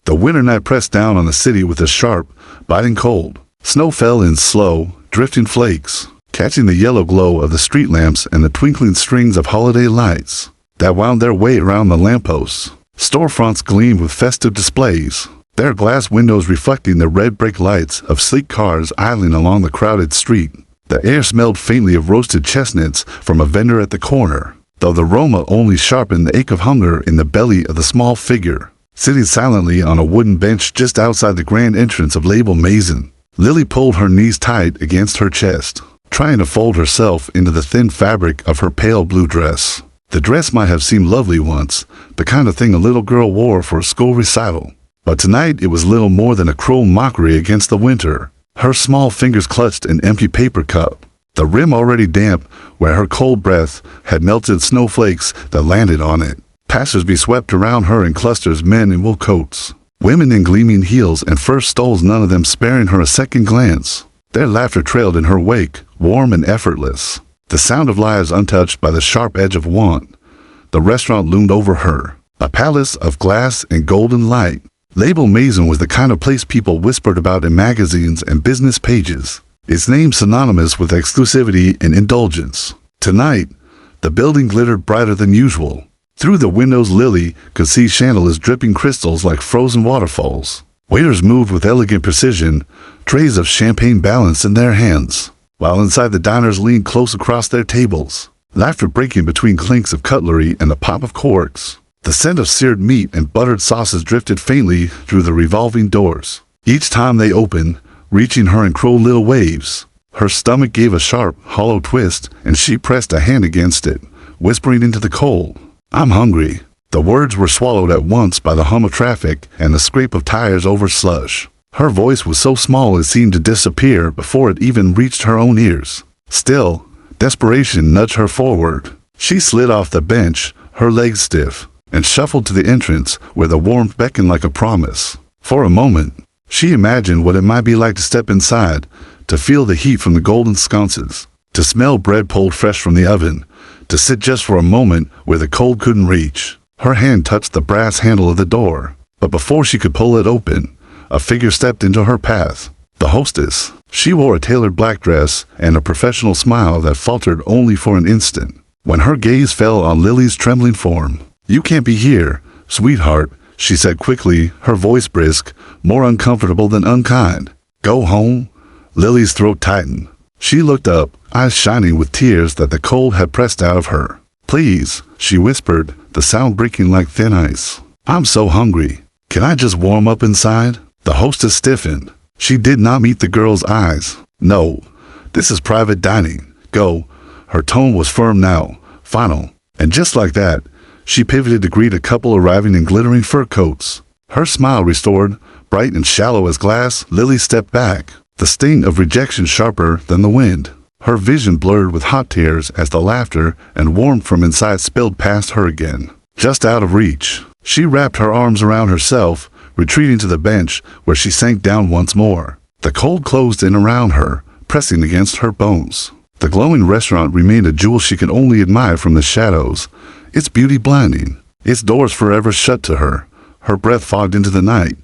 The winter night pressed down on the city with a sharp, biting cold. Snow fell in slow, drifting flakes, catching the yellow glow of the street lamps and the twinkling strings of holiday lights that wound their way around the lampposts. Storefronts gleamed with festive displays, their glass windows reflecting the red brick lights of sleek cars idling along the crowded street. The air smelled faintly of roasted chestnuts from a vendor at the corner, though the aroma only sharpened the ache of hunger in the belly of the small figure, sitting silently on a wooden bench just outside the grand entrance of Label Mason. Lily pulled her knees tight against her chest, trying to fold herself into the thin fabric of her pale blue dress. The dress might have seemed lovely once, the kind of thing a little girl wore for a school recital. But tonight it was little more than a cruel mockery against the winter. Her small fingers clutched an empty paper cup, the rim already damp where her cold breath had melted snowflakes that landed on it. Passersby swept around her in clusters, men in wool coats, women in gleaming heels and fur stoles, none of them sparing her a second glance. Their laughter trailed in her wake, warm and effortless, the sound of lives untouched by the sharp edge of want. The restaurant loomed over her, a palace of glass and golden light. Label Mason was the kind of place people whispered about in magazines and business pages, its name synonymous with exclusivity and indulgence. Tonight, the building glittered brighter than usual. Through the windows, Lily could see chandeliers dripping crystals like frozen waterfalls. Waiters moved with elegant precision, trays of champagne balanced in their hands, while inside the diners leaned close across their tables, laughter breaking between clinks of cutlery and the pop of corks. The scent of seared meat and buttered sauces drifted faintly through the revolving doors, each time they opened, reaching her in cruel little waves. Her stomach gave a sharp, hollow twist, and she pressed a hand against it, whispering into the cold, "I'm hungry." The words were swallowed at once by the hum of traffic and the scrape of tires over slush. Her voice was so small it seemed to disappear before it even reached her own ears. Still, desperation nudged her forward. She slid off the bench, her legs stiff, and shuffled to the entrance where the warmth beckoned like a promise. For a moment, she imagined what it might be like to step inside, to feel the heat from the golden sconces, to smell bread pulled fresh from the oven, to sit just for a moment where the cold couldn't reach. Her hand touched the brass handle of the door, but before she could pull it open, a figure stepped into her path. The hostess. She wore a tailored black dress and a professional smile that faltered only for an instant, when her gaze fell on Lily's trembling form. "You can't be here, sweetheart," she said quickly, her voice brisk, more uncomfortable than unkind. "Go home?" Lily's throat tightened. She looked up, eyes shining with tears that the cold had pressed out of her. "Please," she whispered, the sound breaking like thin ice. "I'm so hungry. Can I just warm up inside?" The hostess stiffened. She did not meet the girl's eyes. "No, this is private dining. Go." Her tone was firm now, final. And just like that, she pivoted to greet a couple arriving in glittering fur coats. Her smile restored, bright and shallow as glass. Lily stepped back, the sting of rejection sharper than the wind. Her vision blurred with hot tears as the laughter and warmth from inside spilled past her again. Just out of reach, she wrapped her arms around herself, retreating to the bench where she sank down once more. The cold closed in around her, pressing against her bones. The glowing restaurant remained a jewel she could only admire from the shadows, its beauty blinding, its doors forever shut to her. Her breath fogged into the night,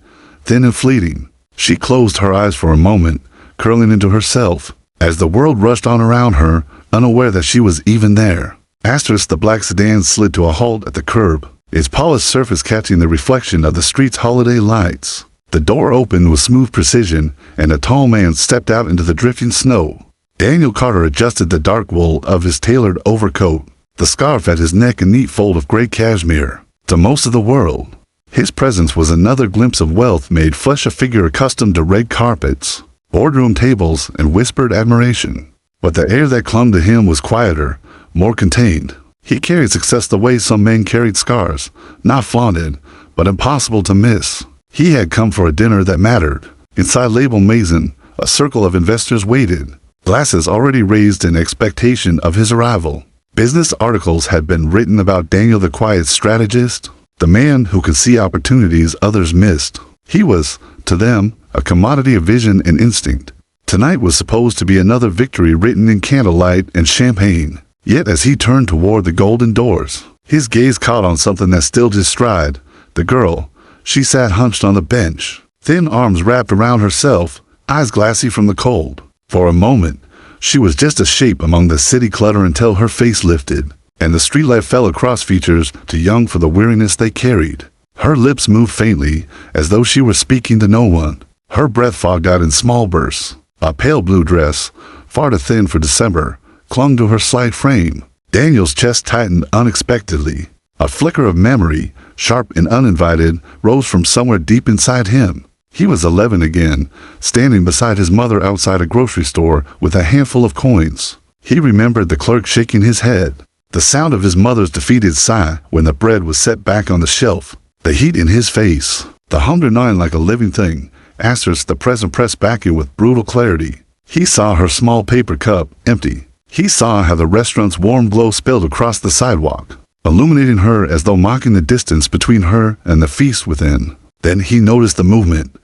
thin and fleeting. She closed her eyes for a moment, curling into herself, as the world rushed on around her, unaware that she was even there. The black sedan slid to a halt at the curb, its polished surface catching the reflection of the street's holiday lights. The door opened with smooth precision, and a tall man stepped out into the drifting snow. Daniel Carter adjusted the dark wool of his tailored overcoat, the scarf at his neck a neat fold of gray cashmere. To most of the world, his presence was another glimpse of wealth made flesh, a figure accustomed to red carpets, boardroom tables, and whispered admiration. But the air that clung to him was quieter, more contained. He carried success the way some men carried scars, not flaunted, but impossible to miss. He had come for a dinner that mattered. Inside Label Mason, a circle of investors waited, glasses already raised in expectation of his arrival. Business articles had been written about Daniel, the quiet strategist, the man who could see opportunities others missed. He was, to them, a commodity of vision and instinct. Tonight was supposed to be another victory written in candlelight and champagne. Yet as he turned toward the golden doors, his gaze caught on something that stilled his stride. The girl, She sat hunched on the bench, thin arms wrapped around herself, eyes glassy from the cold. For a moment, she was just a shape among the city clutter until her face lifted, and the streetlight fell across features too young for the weariness they carried. Her lips moved faintly, as though she were speaking to no one. Her breath fogged out in small bursts. A pale blue dress, far too thin for December, clung to her slight frame. Daniel's chest tightened unexpectedly. A flicker of memory, sharp and uninvited, rose from somewhere deep inside him. He was 11 again, standing beside his mother outside a grocery store with a handful of coins. He remembered the clerk shaking his head, the sound of his mother's defeated sigh when the bread was set back on the shelf, the heat in his face, the hunger gnawing like a living thing, asterisk the present pressed back in with brutal clarity. He saw her small paper cup, empty. He saw how the restaurant's warm glow spilled across the sidewalk, illuminating her as though mocking the distance between her and the feast within. Then he noticed the movement.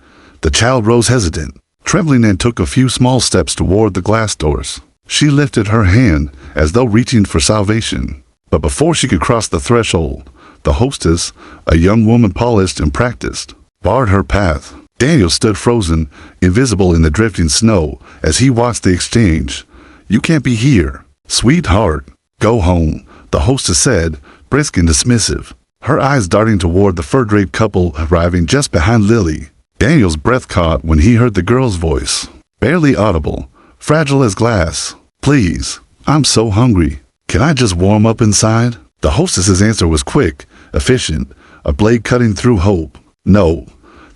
The child rose hesitant, trembling, and took a few small steps toward the glass doors. She lifted her hand as though reaching for salvation. But before she could cross the threshold, the hostess, a young woman polished and practiced, barred her path. Daniel stood frozen, invisible in the drifting snow, as he watched the exchange. "You can't be here, sweetheart. Go home," the hostess said, brisk and dismissive, her eyes darting toward the fur-draped couple arriving just behind Lily. Daniel's breath caught when he heard the girl's voice, barely audible, fragile as glass. "Please, I'm so hungry. Can I just warm up inside?" The hostess's answer was quick, efficient, a blade cutting through hope. "No,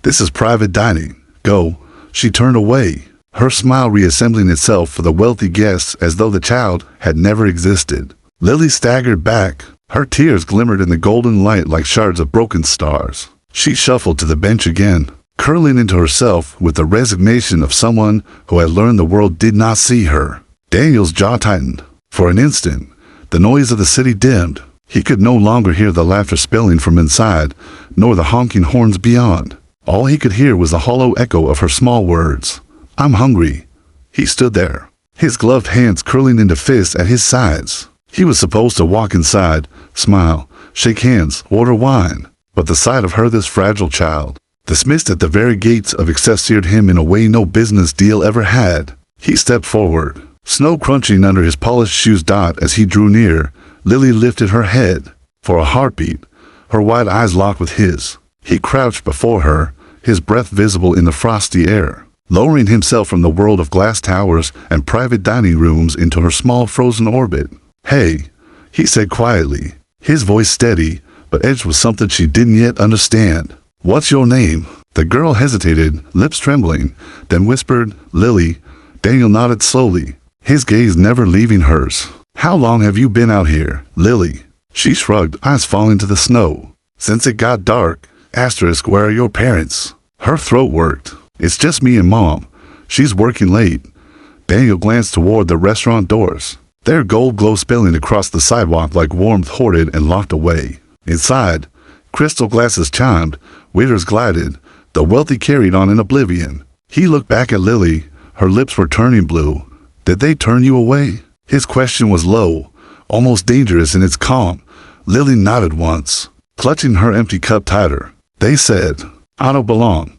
this is private dining. Go." She turned away, her smile reassembling itself for the wealthy guests as though the child had never existed. Lily staggered back. Her tears glimmered in the golden light like shards of broken stars. She shuffled to the bench again, curling into herself with the resignation of someone who had learned the world did not see her. Daniel's jaw tightened. For an instant, the noise of the city dimmed. He could no longer hear the laughter spilling from inside, nor the honking horns beyond. All he could hear was the hollow echo of her small words. "I'm hungry." He stood there, his gloved hands curling into fists at his sides. He was supposed to walk inside, smile, shake hands, order wine. But the sight of her, this fragile child, dismissed at the very gates of excess, seared him in a way no business deal ever had. He stepped forward, snow crunching under his polished shoes. As he drew near, Lily lifted her head. For a heartbeat, her wide eyes locked with his. He crouched before her, his breath visible in the frosty air, lowering himself from the world of glass towers and private dining rooms into her small frozen orbit. "Hey," he said quietly, his voice steady, but edged with something she didn't yet understand. "What's your name?" The girl hesitated, lips trembling, then whispered, "Lily." Daniel nodded slowly, his gaze never leaving hers. "How long have you been out here, Lily?" She shrugged, eyes falling to the snow. "Since it got dark. Asterisk, where are your parents?" Her throat worked. "It's just me and Mom. She's working late." Daniel glanced toward the restaurant doors, their gold glow spilling across the sidewalk like warmth hoarded and locked away. Inside, crystal glasses chimed, waiters glided, the wealthy carried on in oblivion. He looked back at Lily, her lips were turning blue. "Did they turn you away?" His question was low, almost dangerous in its calm. Lily nodded once, clutching her empty cup tighter. "They said, I don't belong."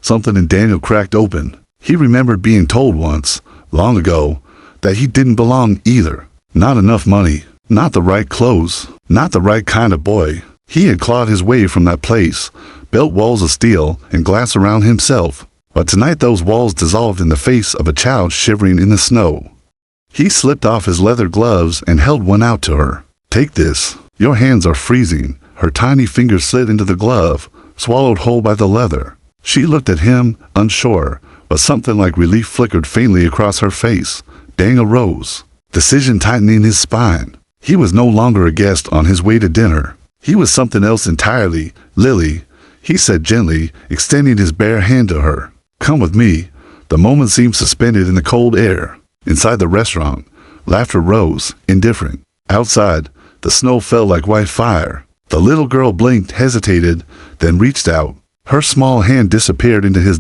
Something in Daniel cracked open. He remembered being told once, long ago, that he didn't belong either. Not enough money, not the right clothes, not the right kind of boy. He had clawed his way from that place, built walls of steel and glass around himself. But tonight those walls dissolved in the face of a child shivering in the snow. He slipped off his leather gloves and held one out to her. "Take this. Your hands are freezing." Her tiny fingers slid into the glove, swallowed whole by the leather. She looked at him, unsure, but something like relief flickered faintly across her face. Daniel rose, decision tightening his spine. He was no longer a guest on his way to dinner. He was something else entirely. "Lily," he said gently, extending his bare hand to her. "Come with me." The moment seemed suspended in the cold air. Inside the restaurant, laughter rose, indifferent. Outside, the snow fell like white fire. The little girl blinked, hesitated, then reached out. Her small hand disappeared into his,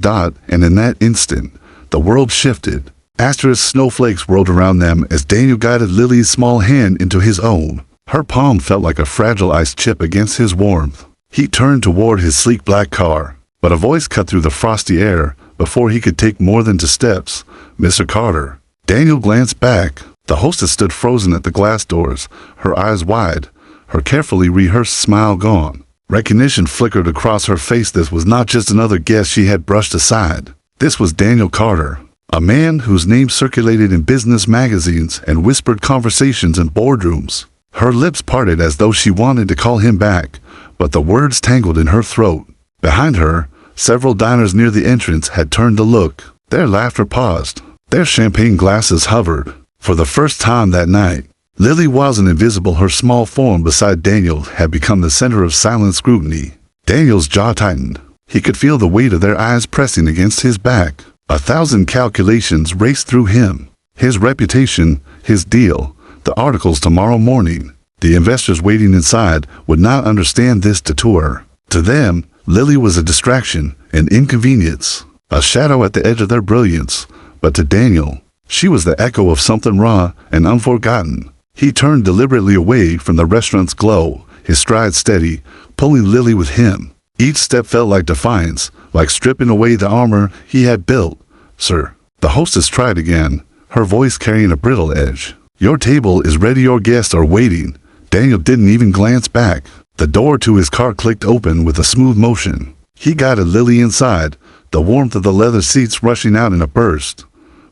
and in that instant, the world shifted. Asterisk snowflakes whirled around them as Daniel guided Lily's small hand into his own. Her palm felt like a fragile ice chip against his warmth. He turned toward his sleek black car, but a voice cut through the frosty air before he could take more than 2 steps. "Mr. Carter." Daniel glanced back. The hostess stood frozen at the glass doors, her eyes wide, her carefully rehearsed smile gone. Recognition flickered across her face. This was not just another guest she had brushed aside. This was Daniel Carter, a man whose name circulated in business magazines and whispered conversations in boardrooms. Her lips parted as though she wanted to call him back, but the words tangled in her throat. Behind her, several diners near the entrance had turned to look. Their laughter paused. Their champagne glasses hovered. For the first time that night, Lily wasn't invisible. Her small form beside Daniel had become the center of silent scrutiny. Daniel's jaw tightened. He could feel the weight of their eyes pressing against his back. 1,000 calculations raced through him. His reputation, his deal, the articles tomorrow morning. The investors waiting inside would not understand this detour. To them, Lily was a distraction, an inconvenience, a shadow at the edge of their brilliance. But to Daniel, she was the echo of something raw and unforgotten. He turned deliberately away from the restaurant's glow, his stride steady, pulling Lily with him. Each step felt like defiance, like stripping away the armor he had built. "Sir." The hostess tried again, her voice carrying a brittle edge. "Your table is ready. Your guests are waiting." Daniel didn't even glance back. The door to his car clicked open with a smooth motion. He guided Lily inside, the warmth of the leather seats rushing out in a burst.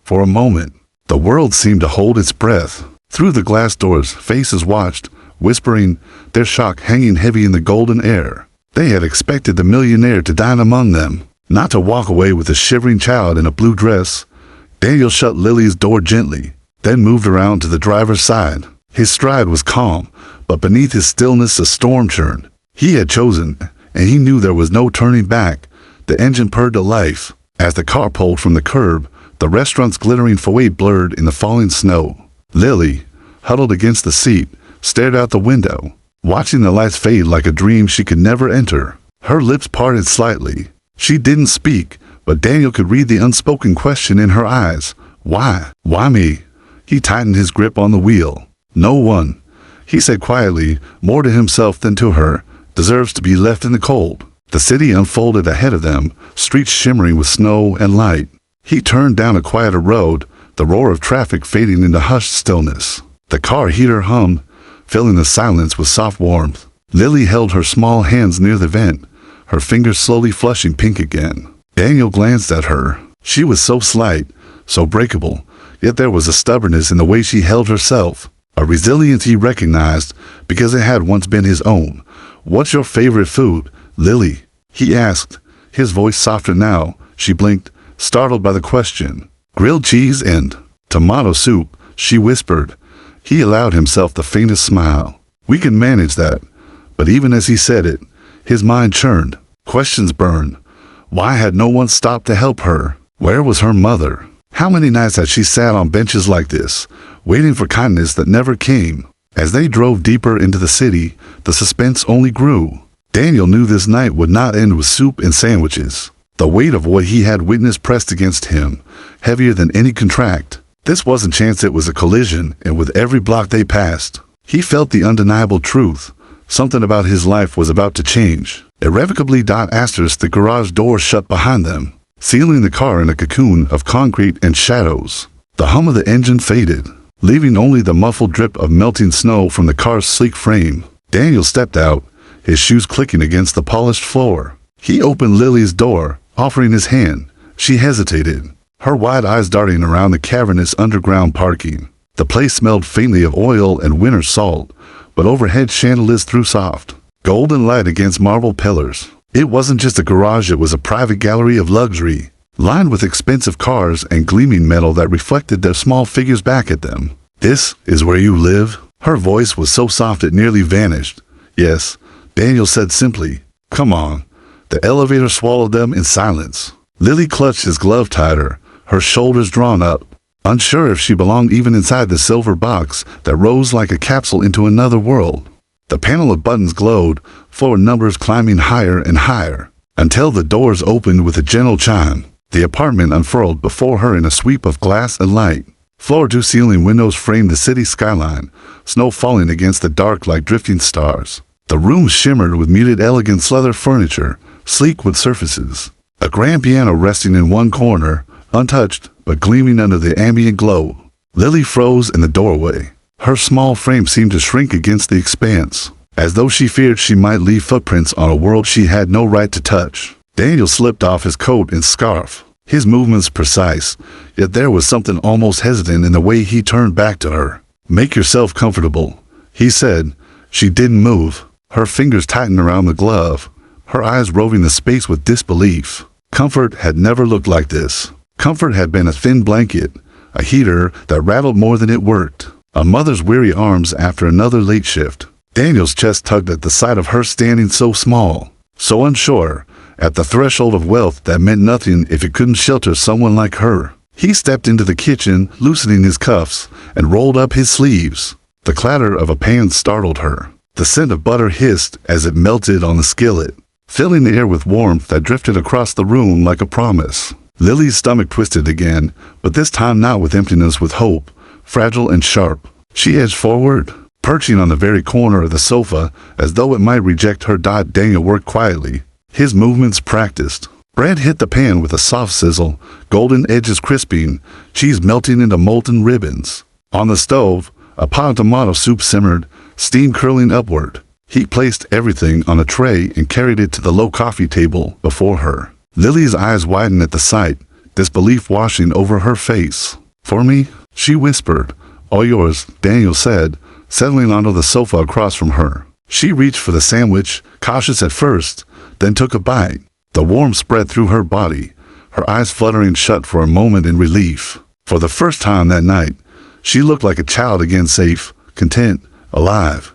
For a moment, the world seemed to hold its breath. Through the glass doors, faces watched, whispering, their shock hanging heavy in the golden air. They had expected the millionaire to dine among them, not to walk away with a shivering child in a blue dress. Daniel shut Lily's door gently, then moved around to the driver's side. His stride was calm, but beneath his stillness a storm churned. He had chosen, and he knew there was no turning back. The engine purred to life. As the car pulled from the curb, the restaurant's glittering foyer blurred in the falling snow. Lily, huddled against the seat, stared out the window, watching the lights fade like a dream she could never enter. Her lips parted slightly. She didn't speak, but Daniel could read the unspoken question in her eyes. Why? Why me? He tightened his grip on the wheel. No one, he said quietly, more to himself than to her, deserves to be left in the cold. The city unfolded ahead of them, streets shimmering with snow and light. He turned down a quieter road, the roar of traffic fading into hushed stillness. The car heater hummed, filling the silence with soft warmth. Lily held her small hands near the vent, her fingers slowly flushing pink again. Daniel glanced at her. She was so slight, so breakable, yet there was a stubbornness in the way she held herself, a resilience he recognized because it had once been his own. "What's your favorite food, Lily?" he asked, his voice softer now. She blinked, startled by the question. "Grilled cheese and tomato soup," she whispered. He allowed himself the faintest smile. "We can manage that." But even as he said it, his mind churned. Questions burned. Why had no one stopped to help her? Where was her mother? How many nights had she sat on benches like this, waiting for kindness that never came? As they drove deeper into the city, the suspense only grew. Daniel knew this night would not end with soup and sandwiches. The weight of what he had witnessed pressed against him, heavier than any contract. This wasn't chance, it was a collision, and with every block they passed, he felt the undeniable truth. Something about his life was about to change. Irrevocably. The garage door shut behind them, sealing the car in a cocoon of concrete and shadows. The hum of the engine faded, leaving only the muffled drip of melting snow from the car's sleek frame. Daniel stepped out, his shoes clicking against the polished floor. He opened Lily's door, offering his hand. She hesitated, her wide eyes darting around the cavernous underground parking. The place smelled faintly of oil and winter salt, but overhead chandeliers threw soft, golden light against marble pillars. It wasn't just a garage, it was a private gallery of luxury, lined with expensive cars and gleaming metal that reflected their small figures back at them. "This is where you live?" Her voice was so soft it nearly vanished. "Yes," Daniel said simply. "Come on." The elevator swallowed them in silence. Lily clutched his glove tighter, her shoulders drawn up, unsure if she belonged even inside the silver box that rose like a capsule into another world. The panel of buttons glowed, floor numbers climbing higher and higher, until the doors opened with a gentle chime. The apartment unfurled before her in a sweep of glass and light. Floor-to-ceiling windows framed the city skyline, snow falling against the dark like drifting stars. The room shimmered with muted elegant leather furniture, sleek wood surfaces. A grand piano resting in one corner, untouched but gleaming under the ambient glow. Lily froze in the doorway. Her small frame seemed to shrink against the expanse, as though she feared she might leave footprints on a world she had no right to touch. Daniel slipped off his coat and scarf, his movements precise, yet there was something almost hesitant in the way he turned back to her. "Make yourself comfortable," he said. She didn't move. Her fingers tightened around the glove, her eyes roving the space with disbelief. Comfort had never looked like this. Comfort had been a thin blanket, a heater that rattled more than it worked, a mother's weary arms after another late shift. Daniel's chest tugged at the sight of her standing so small, so unsure, at the threshold of wealth that meant nothing if it couldn't shelter someone like her. He stepped into the kitchen, loosening his cuffs, and rolled up his sleeves. The clatter of a pan startled her. The scent of butter hissed as it melted on the skillet, filling the air with warmth that drifted across the room like a promise. Lily's stomach twisted again, but this time not with emptiness, with hope, fragile and sharp. She edged forward, perching on the very corner of the sofa as though it might reject her. Daniel worked quietly, his movements practiced. Bread hit the pan with a soft sizzle, golden edges crisping, cheese melting into molten ribbons. On the stove, a pot of tomato soup simmered, steam curling upward. He placed everything on a tray and carried it to the low coffee table before her. Lily's eyes widened at the sight, disbelief washing over her face. "For me?" she whispered. "All yours," Daniel said, settling onto the sofa across from her. She reached for the sandwich, cautious at first, then took a bite. The warmth spread through her body, her eyes fluttering shut for a moment in relief. For the first time that night, she looked like a child again, safe, content, alive.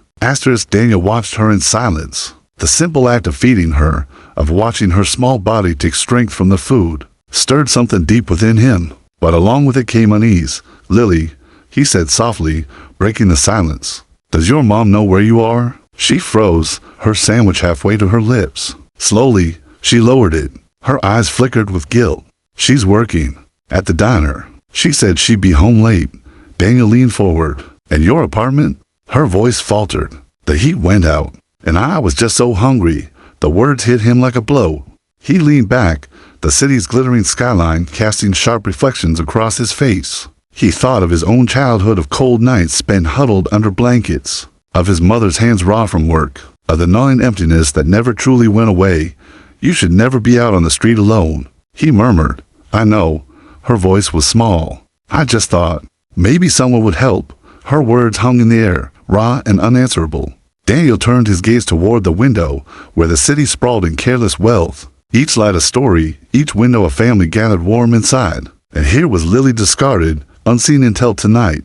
Daniel watched her in silence. The simple act of feeding her, of watching her small body take strength from the food, stirred something deep within him. But along with it came unease. "Lily," he said softly, breaking the silence. "Does your mom know where you are?" She froze, her sandwich halfway to her lips. Slowly, she lowered it. Her eyes flickered with guilt. "She's working at the diner. She said she'd be home late." Daniel leaned forward. "And your apartment?" Her voice faltered. "The heat went out, and I was just so hungry." The words hit him like a blow. He leaned back, the city's glittering skyline casting sharp reflections across his face. He thought of his own childhood, of cold nights spent huddled under blankets, of his mother's hands raw from work, of the gnawing emptiness that never truly went away. "You should never be out on the street alone," he murmured. "I know." Her voice was small. "I just thought maybe someone would help." Her words hung in the air, raw and unanswerable. Daniel turned his gaze toward the window, where the city sprawled in careless wealth. Each light a story, each window a family gathered warm inside. And here was Lily discarded, unseen until tonight.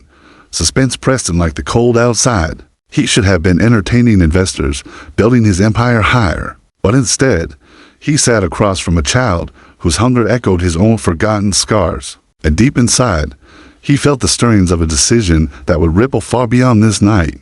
Suspense pressed him like the cold outside. He should have been entertaining investors, building his empire higher. But instead, he sat across from a child whose hunger echoed his own forgotten scars. And deep inside, he felt the stirrings of a decision that would ripple far beyond this night.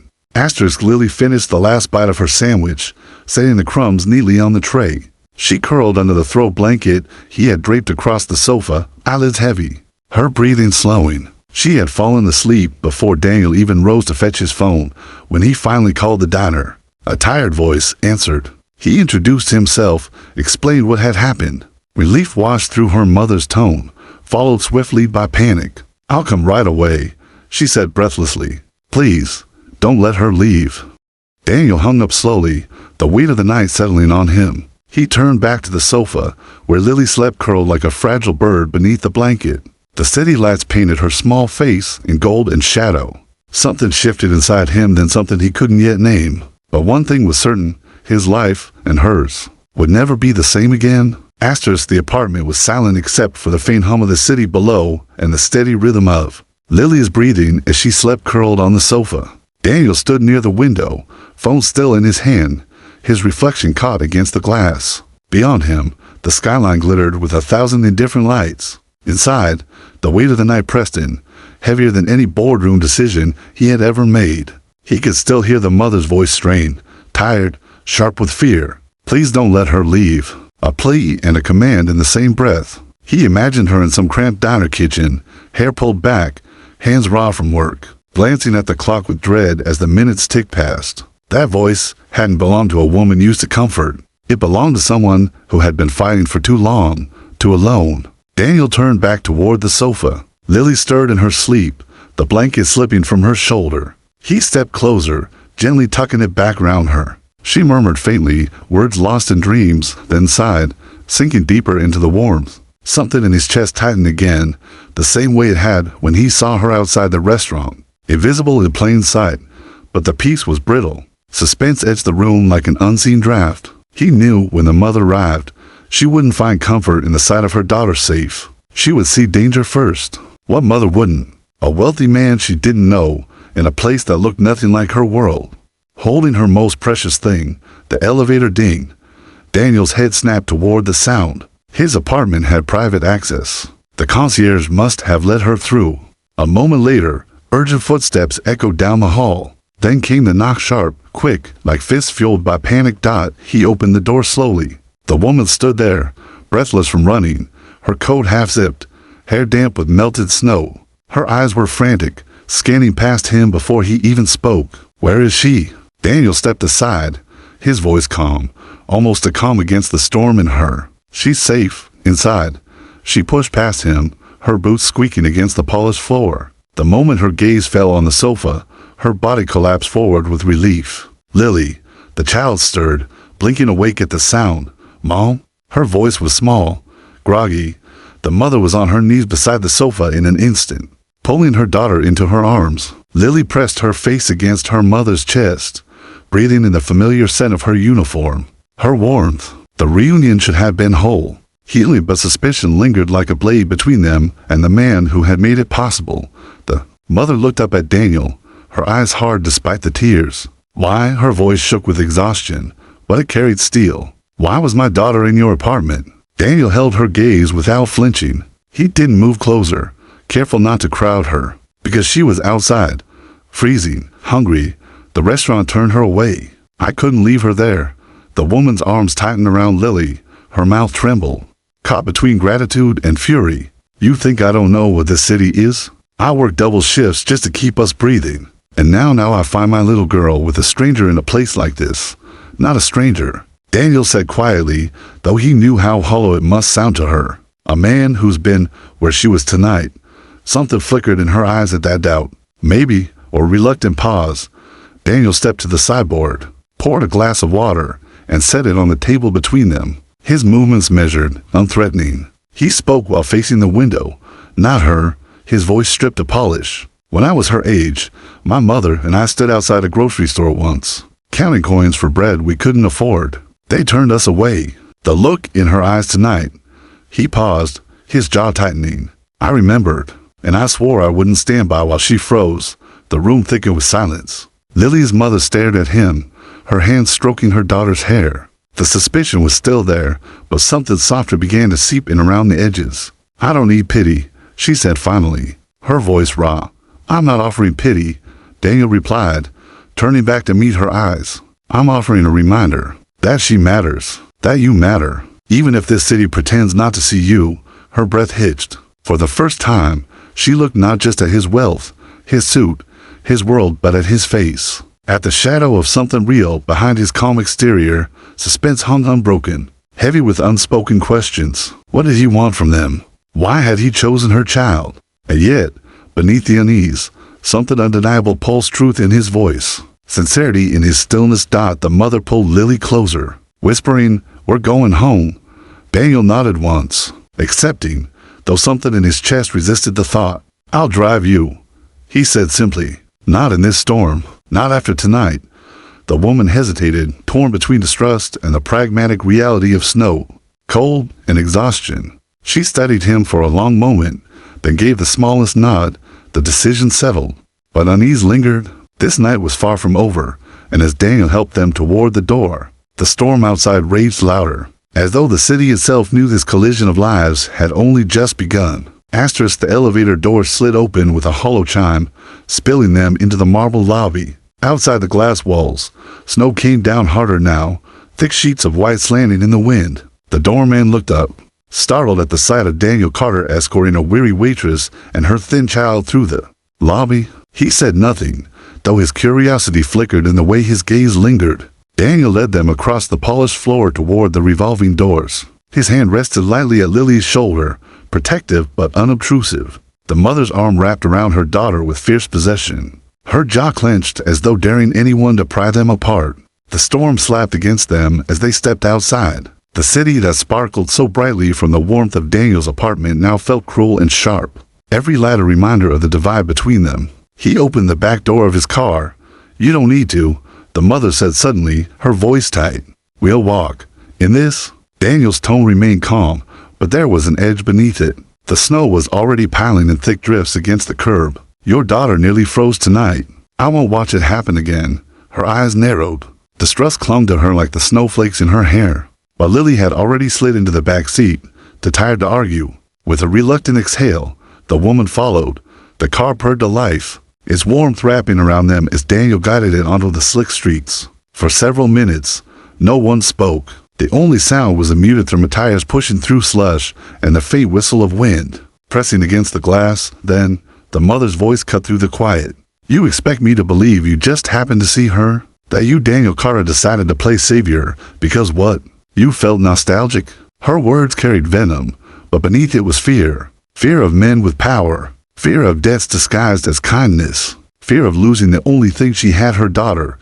Lily finished the last bite of her sandwich, setting the crumbs neatly on the tray. She curled under the throw blanket he had draped across the sofa, eyelids heavy, her breathing slowing. She had fallen asleep before Daniel even rose to fetch his phone when he finally called the diner. A tired voice answered. He introduced himself, explained what had happened. Relief washed through her mother's tone, followed swiftly by panic. "I'll come right away," she said breathlessly. "Please, don't let her leave." Daniel hung up slowly, the weight of the night settling on him. He turned back to the sofa, where Lily slept curled like a fragile bird beneath the blanket. The city lights painted her small face in gold and shadow. Something shifted inside him, then something he couldn't yet name. But one thing was certain, his life, and hers, would never be the same again. The apartment was silent except for the faint hum of the city below and the steady rhythm of Lily's breathing as she slept curled on the sofa. Daniel stood near the window, phone still in his hand, his reflection caught against the glass. Beyond him, the skyline glittered with 1,000 indifferent lights. Inside, the weight of the night pressed in, heavier than any boardroom decision he had ever made. He could still hear the mother's voice strained, tired, sharp with fear. Please don't let her leave. A plea and a command in the same breath. He imagined her in some cramped diner kitchen, hair pulled back, hands raw from work, glancing at the clock with dread as the minutes ticked past. That voice hadn't belonged to a woman used to comfort. It belonged to someone who had been fighting for too long, too alone. Daniel turned back toward the sofa. Lily stirred in her sleep, the blanket slipping from her shoulder. He stepped closer, gently tucking it back around her. She murmured faintly, words lost in dreams, then sighed, sinking deeper into the warmth. Something in his chest tightened again, the same way it had when he saw her outside the restaurant. Invisible in plain sight, but the peace was brittle. Suspense edged the room like an unseen draft. He knew when the mother arrived, she wouldn't find comfort in the sight of her daughter safe. She would see danger first. What mother wouldn't? A wealthy man she didn't know, in a place that looked nothing like her world. Holding her most precious thing, the elevator dinged. Daniel's head snapped toward the sound. His apartment had private access. The concierge must have let her through. A moment later, urgent footsteps echoed down the hall. Then came the knock, sharp, quick, like fists fueled by panic. He opened the door slowly. The woman stood there, breathless from running, her coat half-zipped, hair damp with melted snow. Her eyes were frantic, scanning past him before he even spoke. "Where is she?" Daniel stepped aside, his voice calm, almost a calm against the storm in her. "She's safe, inside." She pushed past him, her boots squeaking against the polished floor. The moment her gaze fell on the sofa, her body collapsed forward with relief. "Lily," the child stirred, blinking awake at the sound. "Mom?" Her voice was small, groggy. The mother was on her knees beside the sofa in an instant, pulling her daughter into her arms. Lily pressed her face against her mother's chest, breathing in the familiar scent of her uniform. Her warmth. The reunion should have been whole. Healing, but suspicion lingered like a blade between them and the man who had made it possible. The mother looked up at Daniel, her eyes hard despite the tears. "Why?" Her voice shook with exhaustion, but it carried steel. "Why was my daughter in your apartment?" Daniel held her gaze without flinching. He didn't move closer, careful not to crowd her. Because she was outside, freezing, hungry. The restaurant turned her away. I couldn't leave her there. The woman's arms tightened around Lily, her mouth trembled, caught between gratitude and fury. "You think I don't know what this city is? I work double shifts just to keep us breathing. And now I find my little girl with a stranger in a place like this. Not a stranger." Daniel said quietly, though he knew how hollow it must sound to her. "A man who's been where she was tonight." Something flickered in her eyes at that doubt. Maybe, or reluctant pause. Daniel stepped to the sideboard, poured a glass of water, and set it on the table between them. His movements measured, unthreatening. He spoke while facing the window. Not her, his voice stripped of polish. "When I was her age, my mother and I stood outside a grocery store once, counting coins for bread we couldn't afford. They turned us away." The look in her eyes tonight. He paused, his jaw tightening. "I remembered, and I swore I wouldn't stand by while she froze." The room thickened with silence. Lily's mother stared at him, her hands stroking her daughter's hair. The suspicion was still there, but something softer began to seep in around the edges. "I don't need pity," she said finally, her voice raw. "I'm not offering pity," Daniel replied, turning back to meet her eyes. "I'm offering a reminder that she matters, that you matter. Even if this city pretends not to see you." Her breath hitched. For the first time, she looked not just at his wealth, his suit, his world, but at his face. At the shadow of something real behind his calm exterior, suspense hung unbroken, heavy with unspoken questions. What did he want from them? Why had he chosen her child? And yet, beneath the unease, something undeniable pulsed truth in his voice, sincerity in his stillness. The mother pulled Lily closer, whispering, "We're going home." Daniel nodded once, accepting, though something in his chest resisted the thought. "I'll drive you," he said simply. "Not in this storm, not after tonight." The woman hesitated, torn between distrust and the pragmatic reality of snow, cold, and exhaustion. She studied him for a long moment, then gave the smallest nod. The decision settled. But unease lingered. This night was far from over, and as Daniel helped them toward the door, the storm outside raged louder, as though the city itself knew this collision of lives had only just begun. The elevator door slid open with a hollow chime, spilling them into the marble lobby. Outside the glass walls, snow came down harder now, thick sheets of white slanting in the wind. The doorman looked up, startled at the sight of Daniel Carter escorting a weary waitress and her thin child through the Lobby? He said nothing, though his curiosity flickered in the way his gaze lingered. Daniel led them across the polished floor toward the revolving doors. His hand rested lightly at Lily's shoulder, protective but unobtrusive. The mother's arm wrapped around her daughter with fierce possession. Her jaw clenched as though daring anyone to pry them apart. The storm slapped against them as they stepped outside. The city that sparkled so brightly from the warmth of Daniel's apartment now felt cruel and sharp. Every light a reminder of the divide between them. He opened the back door of his car. "You don't need to," the mother said suddenly, her voice tight. "We'll walk." In this, Daniel's tone remained calm, but there was an edge beneath it. The snow was already piling in thick drifts against the curb. "Your daughter nearly froze tonight. I won't watch it happen again." Her eyes narrowed. Distrust clung to her like the snowflakes in her hair. But Lily had already slid into the back seat, too tired to argue. With a reluctant exhale, the woman followed. The car purred to life, its warmth wrapping around them as Daniel guided it onto the slick streets. For several minutes, no one spoke. The only sound was a muted thrum of tires pushing through slush and the faint whistle of wind pressing against the glass. Then, the mother's voice cut through the quiet. "You expect me to believe you just happened to see her? That you, Daniel Carter, decided to play savior because what? You felt nostalgic?" Her words carried venom, but beneath it was fear. Fear of men with power. Fear of debts disguised as kindness. Fear of losing the only thing she had, her daughter.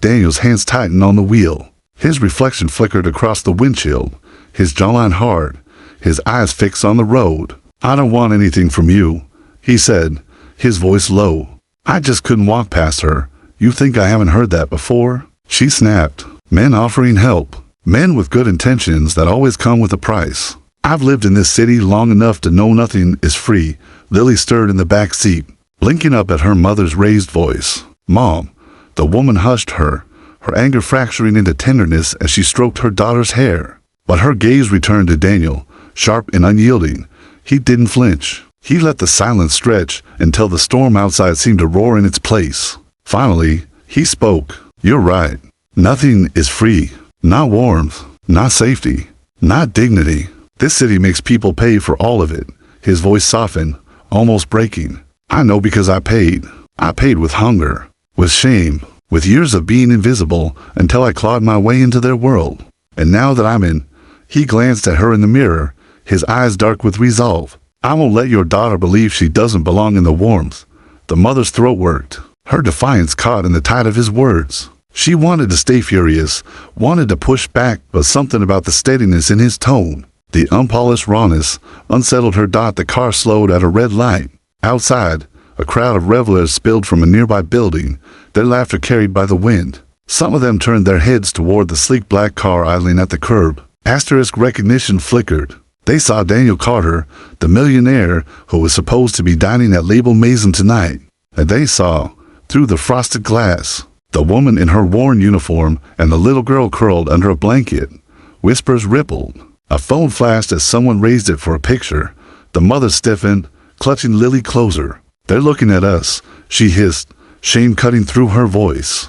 Daniel's hands tightened on the wheel. His reflection flickered across the windshield, his jawline hard, his eyes fixed on the road. "I don't want anything from you," he said, his voice low. "I just couldn't walk past her." "You think I haven't heard that before?" She snapped. "Men offering help. Men with good intentions that always come with a price. I've lived in this city long enough to know nothing is free." Lily stirred in the back seat, blinking up at her mother's raised voice. "Mom." The woman hushed her, her anger fracturing into tenderness as she stroked her daughter's hair. But her gaze returned to Daniel, sharp and unyielding. He didn't flinch. He let the silence stretch until the storm outside seemed to roar in its place. Finally, he spoke. "You're right. Nothing is free. Not warmth, not safety, not dignity. This city makes people pay for all of it." His voice softened, almost breaking. "I know because I paid. I paid with hunger, with shame, with years of being invisible until I clawed my way into their world. And now that I'm in..." He glanced at her in the mirror, his eyes dark with resolve. "I won't let your daughter believe she doesn't belong in the warmth." The mother's throat worked, her defiance caught in the tide of his words. She wanted to stay furious, wanted to push back, but something about the steadiness in his tone, the unpolished rawness, unsettled her. The car slowed at a red light. Outside, a crowd of revelers spilled from a nearby building, their laughter carried by the wind. Some of them turned their heads toward the sleek black car idling at the curb. Asterisk recognition flickered. They saw Daniel Carter, the millionaire who was supposed to be dining at Label Maison tonight. And they saw, through the frosted glass, the woman in her worn uniform and the little girl curled under a blanket. Whispers rippled. A phone flashed as someone raised it for a picture. The mother stiffened, clutching Lily closer. "They're looking at us," she hissed, shame cutting through her voice.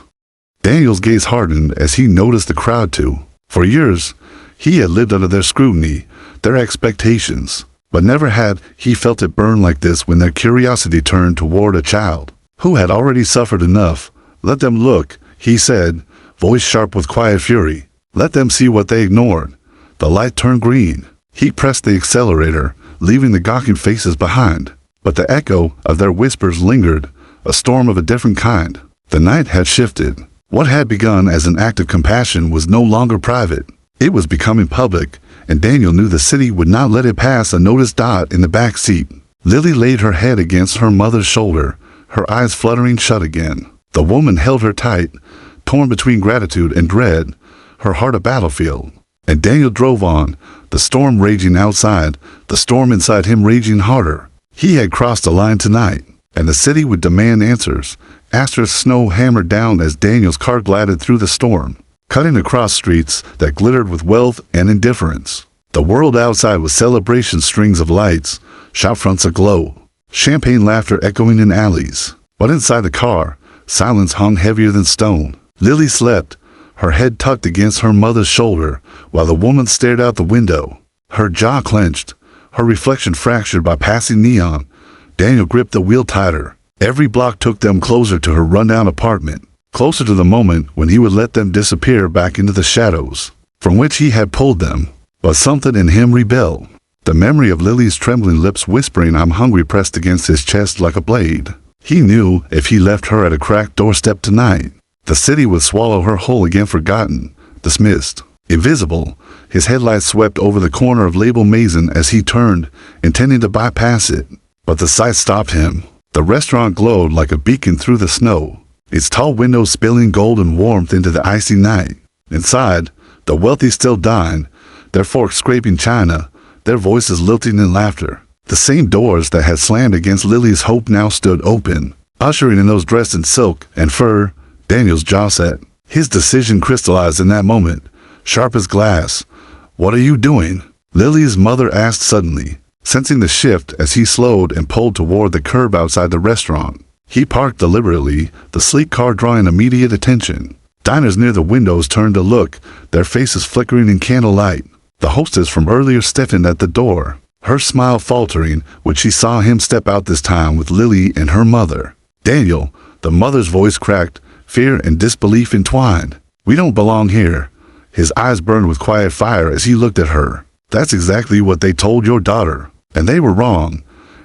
Daniel's gaze hardened as he noticed the crowd too. For years, he had lived under their scrutiny, their expectations, but never had he felt it burn like this when their curiosity turned toward a child who had already suffered enough. "Let them look," he said, voice sharp with quiet fury. "Let them see what they ignored." The light turned green. He pressed the accelerator, leaving the gawking faces behind. But the echo of their whispers lingered, a storm of a different kind. The night had shifted. What had begun as an act of compassion was no longer private. It was becoming public, and Daniel knew the city would not let it pass unnoticed. In the back seat, Lily laid her head against her mother's shoulder, her eyes fluttering shut again. The woman held her tight, torn between gratitude and dread, her heart a battlefield. And Daniel drove on, the storm raging outside, the storm inside him raging harder. He had crossed the line tonight, and the city would demand answers. Asterisk snow hammered down as Daniel's car glided through the storm, cutting across streets that glittered with wealth and indifference. The world outside was celebration, strings of lights, shop fronts aglow, champagne laughter echoing in alleys. But inside the car, silence hung heavier than stone. Lily slept, her head tucked against her mother's shoulder, while the woman stared out the window, her jaw clenched, her reflection fractured by passing neon. Daniel gripped the wheel tighter, Every block took them closer to her rundown apartment, closer to the moment when he would let them disappear back into the shadows, from which he had pulled them. But something in him rebelled. The memory of Lily's trembling lips whispering "I'm hungry" pressed against his chest like a blade. He knew if he left her at a cracked doorstep tonight, the city would swallow her whole again, forgotten, dismissed. Invisible, his headlights swept over the corner of Label Mason as he turned, intending to bypass it. But the sight stopped him. The restaurant glowed like a beacon through the snow, its tall windows spilling golden warmth into the icy night. Inside, the wealthy still dined, their forks scraping china, their voices lilting in laughter. The same doors that had slammed against Lily's hope now stood open, ushering in those dressed in silk and fur. Daniel's jaw set. His decision crystallized in that moment, sharp as glass. "What are you doing?" Lily's mother asked suddenly, sensing the shift as he slowed and pulled toward the curb outside the restaurant. He parked deliberately, the sleek car drawing immediate attention. Diners near the windows turned to look, their faces flickering in candlelight. The hostess from earlier stiffened at the door, her smile faltering when she saw him step out, this time with Lily and her mother. "Daniel," the mother's voice cracked, fear and disbelief entwined. "We don't belong here." His eyes burned with quiet fire as he looked at her. "That's exactly what they told your daughter, and they were wrong."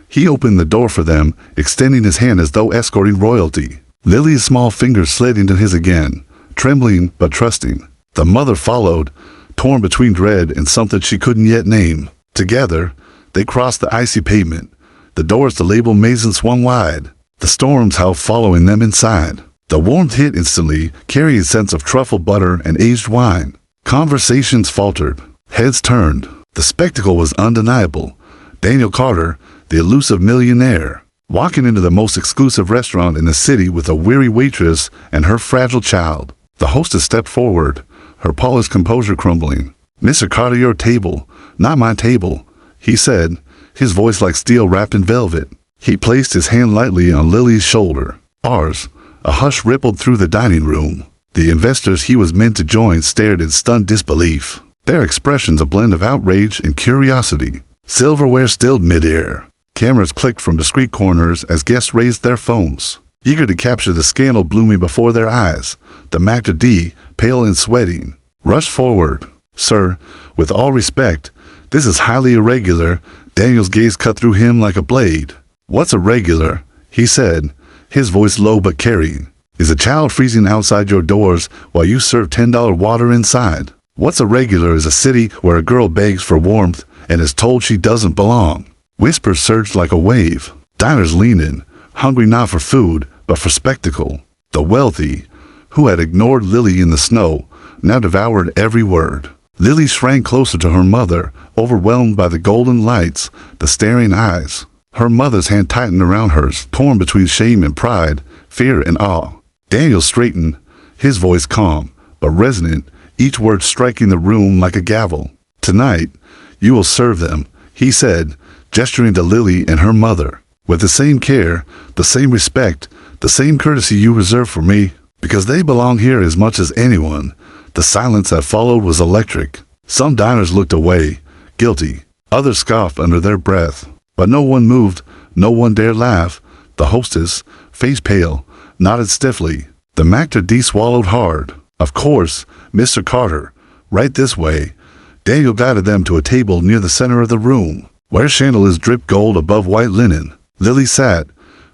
He opened the door for them, extending his hand as though escorting royalty. Lily's small fingers slid into his again, trembling but trusting. The mother followed, torn between dread and something she couldn't yet name. Together, they crossed the icy pavement. The doors to Label Mason swung wide. The storms howled following them inside. The warmth hit instantly, carrying a sense of truffle butter and aged wine. Conversations faltered. Heads turned. The spectacle was undeniable. Daniel Carter, the elusive millionaire, walking into the most exclusive restaurant in the city with a weary waitress and her fragile child. The hostess stepped forward, her polished composure crumbling. "Mr. Carter, your table, not my table," he said, his voice like steel wrapped in velvet. He placed his hand lightly on Lily's shoulder. "Ours." A hush rippled through the dining room. The investors he was meant to join stared in stunned disbelief, their expressions a blend of outrage and curiosity. Silverware stilled midair. Cameras clicked from discreet corners as guests raised their phones, eager to capture the scandal blooming before their eyes. The Maître d', pale and sweating, rushed forward. "Sir, with all respect, this is highly irregular." Daniel's gaze cut through him like a blade. "What's irregular?" he said, his voice low but carrying. "Is a child freezing outside your doors while you serve $10 water inside? What's irregular is a city where a girl begs for warmth and is told she doesn't belong." Whispers surged like a wave. Diners leaned in, hungry not for food, but for spectacle. The wealthy, who had ignored Lily in the snow, now devoured every word. Lily shrank closer to her mother, overwhelmed by the golden lights, the staring eyes. Her mother's hand tightened around hers, torn between shame and pride, fear and awe. Daniel straightened, his voice calm, but resonant, each word striking the room like a gavel. "Tonight, you will serve them," he said, gesturing to Lily and her mother. "With the same care, the same respect, the same courtesy you reserve for me, because they belong here as much as anyone." The silence that followed was electric. Some diners looked away, guilty. Others scoffed under their breath. But no one moved, no one dared laugh. The hostess, face pale, nodded stiffly. The Maître d' swallowed hard. "Of course, Mr. Carter. Right this way." Daniel guided them to a table near the center of the room, where chandeliers dripped gold above white linen. Lily sat,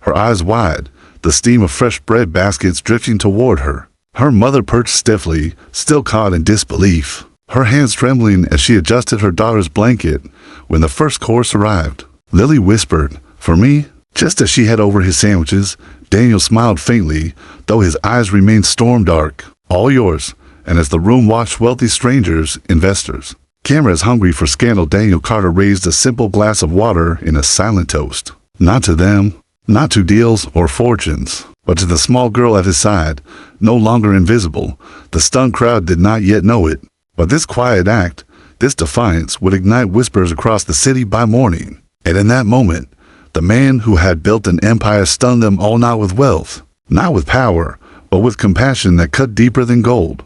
her eyes wide, the steam of fresh bread baskets drifting toward her. Her mother perched stiffly, still caught in disbelief, her hands trembling as she adjusted her daughter's blanket. When the first course arrived, Lily whispered, "For me?" Just as she had over his sandwiches, Daniel smiled faintly, though his eyes remained storm-dark. "All yours." And as the room watched wealthy strangers, investors, cameras hungry for scandal, Daniel Carter raised a simple glass of water in a silent toast. Not to them, not to deals or fortunes, but to the small girl at his side, no longer invisible. The stunned crowd did not yet know it, but this quiet act, this defiance, would ignite whispers across the city by morning. And in that moment, the man who had built an empire stunned them all, not with wealth, not with power, but with compassion that cut deeper than gold.